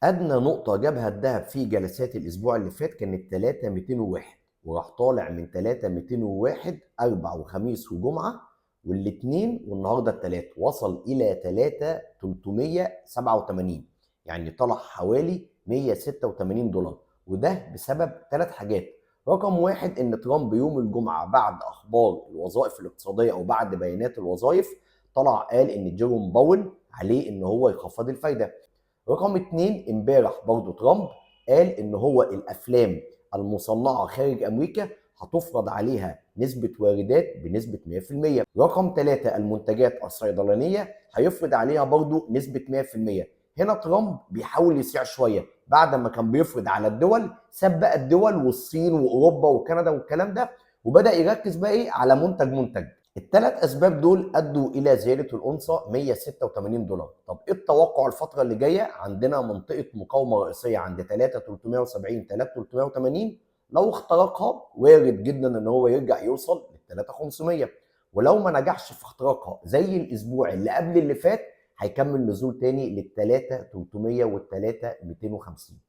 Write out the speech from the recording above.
ادنى نقطه جابها الذهب في جلسات الاسبوع اللي فات كانت 3201، وراح طالع من 3201 اربع وخميس وجمعه والاثنين والنهارده الثلاث، وصل الى 3387، يعني طلع حوالي 186 دولار. وده بسبب ثلاث حاجات. رقم واحد، ان ترامب يوم الجمعه بعد اخبار الوظائف الاقتصاديه او بعد بيانات الوظائف طلع قال ان جيروم باول عليه ان هو يخفض الفايده. رقم اتنين، امبارح برضو ترامب قال ان هو الافلام المصنعه خارج امريكا هتفرض عليها نسبه واردات بنسبه 100%. رقم ثلاثة، المنتجات الصيدلانيه هيفرض عليها برضو نسبه 100%. هنا ترامب بيحاول يسيع شويه، بعد ما كان بيفرض على الدول ساب بقى الدول والصين واوروبا وكندا والكلام ده، وبدا يركز بقى ايه على منتج منتج. الثلاث اسباب دول ادوا الى زياده الأونصة 186 دولار. طب ايه التوقع الفتره اللي جايه؟ عندنا منطقه مقاومه رئيسيه عند 3370 3380، لو اخترقها وارد جدا ان هو يرجع يوصل لل 3500، ولو ما نجحش في اختراقها زي الاسبوع اللي قبل اللي فات هيكمل نزول تاني لل 3300 وال 3250.